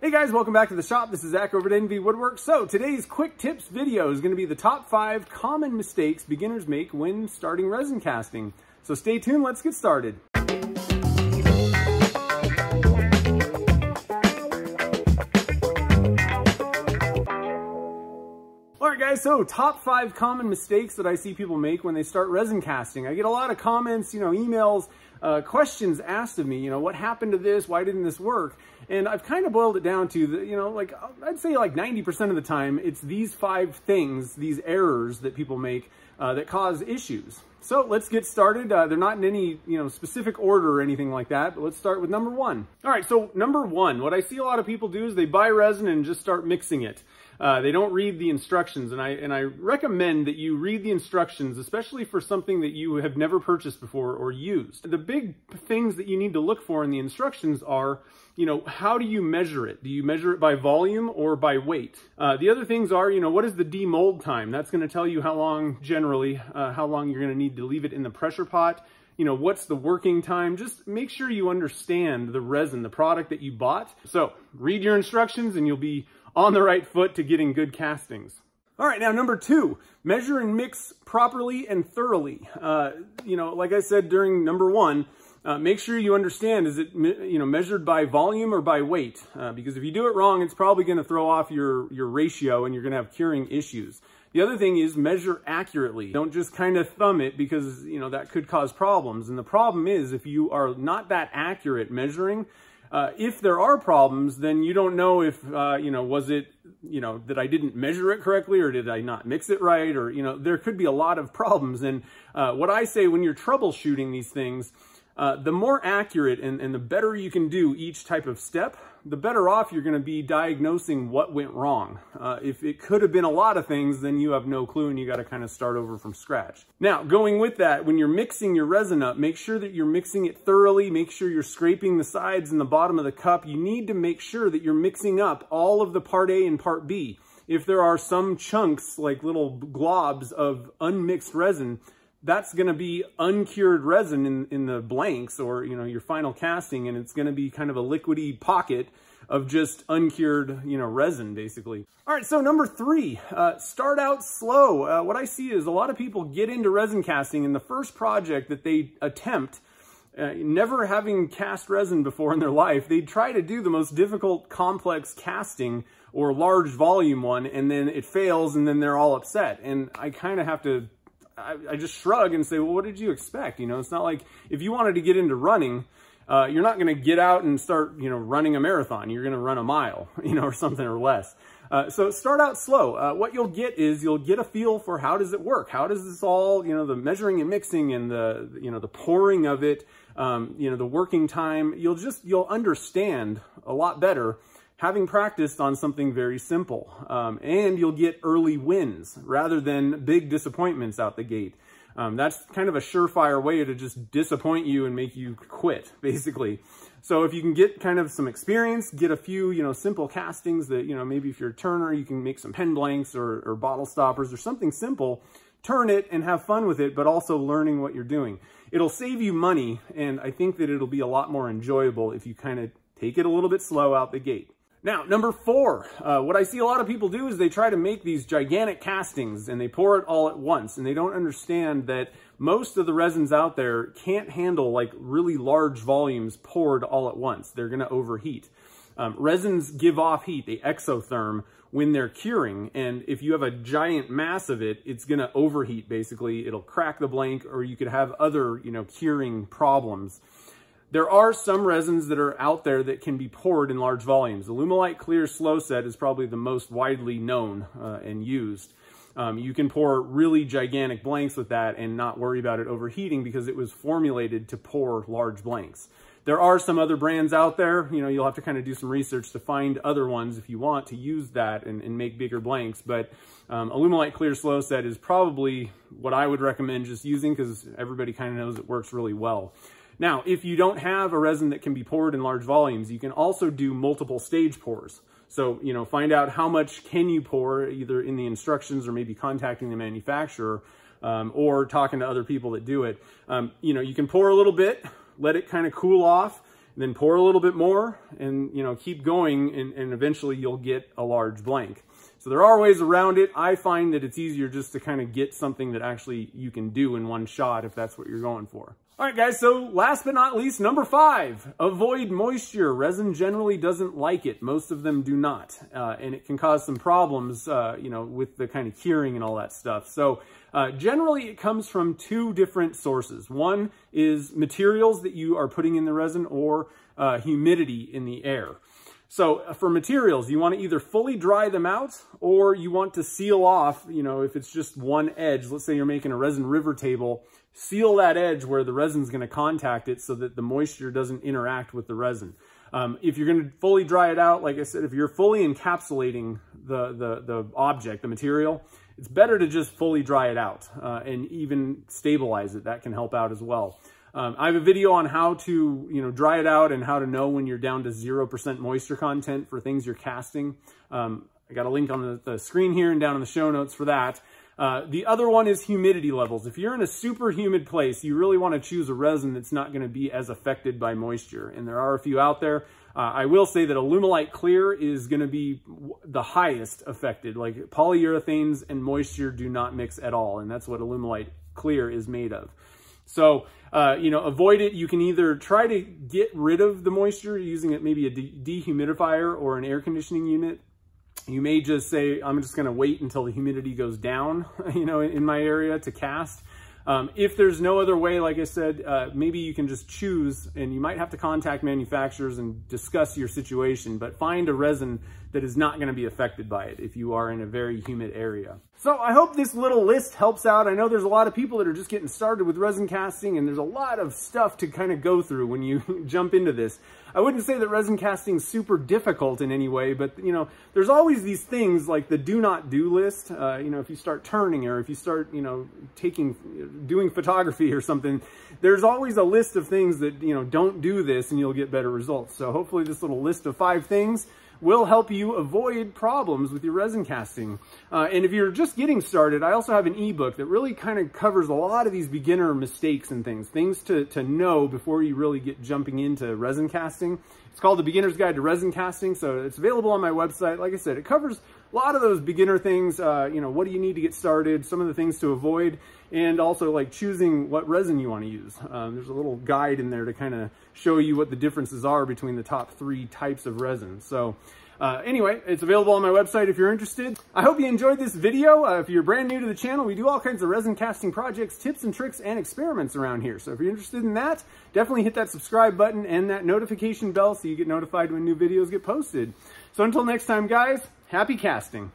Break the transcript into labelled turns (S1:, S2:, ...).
S1: Hey guys, welcome back to the shop. This is Zach over at NV Woodworks. So today's quick tips video is going to be the top 5 common mistakes beginners make when starting resin casting. So stay tuned, let's get started. Alright guys, so top 5 common mistakes that I see people make when they start resin casting. I get a lot of comments, emails, questions asked of me, what happened to this? Why didn't this work? And I've kind of boiled it down to, I'd say like 90% of the time, it's these 5 things, these errors that people make that cause issues. So let's get started. They're not in any, specific order or anything like that, but let's start with number 1. All right, so number 1, what I see a lot of people do is they buy resin and just start mixing it. They don't read the instructions, and I recommend that you read the instructions, especially for something that you have never purchased before or used. The big things that you need to look for in the instructions are, how do you measure it? Do you measure it by volume or by weight? The other things are, what is the demold time? That's going to tell you how long, generally, how long you're going to need to leave it in the pressure pot. What's the working time? Just make sure you understand the resin, the product that you bought. So read your instructions and you'll be on the right foot to getting good castings. All right, now number 2, measure and mix properly and thoroughly. Like I said during number 1, make sure you understand, is it measured by volume or by weight? Because if you do it wrong, it's probably going to throw off your ratio and you're going to have curing issues. The other thing is measure accurately. Don't just kind of thumb it because, that could cause problems. And the problem is if you are not that accurate measuring, if there are problems, then you don't know if, was it, that I didn't measure it correctly or did I not mix it right? Or, there could be a lot of problems. And what I say when you're troubleshooting these things, the more accurate and the better you can do each type of step, the better off you're going to be diagnosing what went wrong. If it could have been a lot of things, then you have no clue and you got to kind of start over from scratch. Now, going with that, when you're mixing your resin up, make sure that you're mixing it thoroughly. Make sure you're scraping the sides and the bottom of the cup. You need to make sure that you're mixing up all of the part A and part B. If there are some chunks, like little globs of unmixed resin, that's going to be uncured resin in the blanks or, your final casting, and it's going to be kind of a liquidy pocket of just uncured, resin, basically. All right, so number 3, start out slow. What I see is a lot of people get into resin casting, and the first project that they attempt, never having cast resin before in their life, they try to do the most difficult, complex casting or large volume one, and then it fails, and then they're all upset. And I kind of have to I just shrug and say, well, what did you expect? It's not like if you wanted to get into running, you're not going to get out and start, running a marathon. You're going to run a mile, or something or less. So start out slow. What you'll get is you'll get a feel for how does it work? How does this all, the measuring and mixing and the, the pouring of it, the working time, you'll understand a lot better having practiced on something very simple, and you'll get early wins rather than big disappointments out the gate. That's kind of a surefire way to just disappoint you and make you quit, basically. So if you can get kind of some experience, get a few, simple castings that, maybe if you're a turner, you can make some pen blanks or bottle stoppers or something simple, turn it and have fun with it, but also learning what you're doing. It'll save you money, and I think that it'll be a lot more enjoyable if you kind of take it a little bit slow out the gate. Now, number 4, what I see a lot of people do is they try to make these gigantic castings and they pour it all at once, and they don't understand that most of the resins out there can't handle like really large volumes poured all at once. They're going to overheat. Resins give off heat, they exotherm, when they're curing, and if you have a giant mass of it, it's going to overheat, basically. It'll crack the blank, or you could have other, curing problems. There are some resins that are out there that can be poured in large volumes. The Alumilite Clear Slow Set is probably the most widely known and used. You can pour really gigantic blanks with that and not worry about it overheating because it was formulated to pour large blanks. There are some other brands out there, you'll have to kind of do some research to find other ones if you want to use that and make bigger blanks. But Alumilite Clear Slow Set is probably what I would recommend just using because everybody kind of knows it works really well. Now, if you don't have a resin that can be poured in large volumes, you can also do multiple stage pours. So, find out how much can you pour either in the instructions or maybe contacting the manufacturer or talking to other people that do it. You can pour a little bit, let it kind of cool off, then pour a little bit more and, you know, keep going, and eventually you'll get a large blank. So there are ways around it. I find that it's easier just to kind of get something that actually you can do in one shot if that's what you're going for. All right, guys, so last but not least, number 5, avoid moisture. Resin generally doesn't like it. Most of them do not, and it can cause some problems, you know, with the kind of curing and all that stuff. So generally it comes from 2 different sources. One is materials that you are putting in the resin, or humidity in the air. So for materials, you want to either fully dry them out, or you want to seal off, you know, if it's just one edge. Let's say you're making a resin river table, seal that edge where the resin's going to contact it so that the moisture doesn't interact with the resin. If you're going to fully dry it out, like I said, if you're fully encapsulating the object, the material, it's better to just fully dry it out and even stabilize it. That can help out as well. I have a video on how to, you know, dry it out and how to know when you're down to 0% moisture content for things you're casting. I got a link on the screen here and down in the show notes for that. The other one is humidity levels. If you're in a super humid place, you really want to choose a resin that's not going to be as affected by moisture. And there are a few out there. I will say that Alumilite Clear is going to be the highest affected. Like polyurethanes and moisture do not mix at all. And that's what Alumilite Clear is made of. So, you know, avoid it. You can either try to get rid of the moisture using maybe a dehumidifier or an air conditioning unit. You may just say, I'm just going to wait until the humidity goes down, you know, in my area to cast. If there's no other way, like I said, maybe you can just choose, and you might have to contact manufacturers and discuss your situation, but find a resin that is not going to be affected by it if you are in a very humid area. So I hope this little list helps out. I know there's a lot of people that are just getting started with resin casting, and there's a lot of stuff to kind of go through when you jump into this. I wouldn't say that resin casting is super difficult in any way, but, you know, there's always these things like the do not do list. You know, if you start turning, or if you start, you know, doing photography or something, there's always a list of things that, you know, don't do this and you'll get better results. So hopefully this little list of 5 things will help you avoid problems with your resin casting. And if you're just getting started, I also have an ebook that really kind of covers a lot of these beginner mistakes and things to know before you really get jumping into resin casting. It's called The Beginner's Guide to Resin Casting, so it's available on my website. Like I said, it covers a lot of those beginner things. You know, what do you need to get started, some of the things to avoid, and also like choosing what resin you want to use. There's a little guide in there to kind of show you what the differences are between the top 3 types of resin. So anyway, it's available on my website if you're interested. I hope you enjoyed this video. If you're brand new to the channel, we do all kinds of resin casting projects, tips and tricks, and experiments around here. So if you're interested in that, definitely hit that subscribe button and that notification bell so you get notified when new videos get posted. So until next time, guys, happy casting.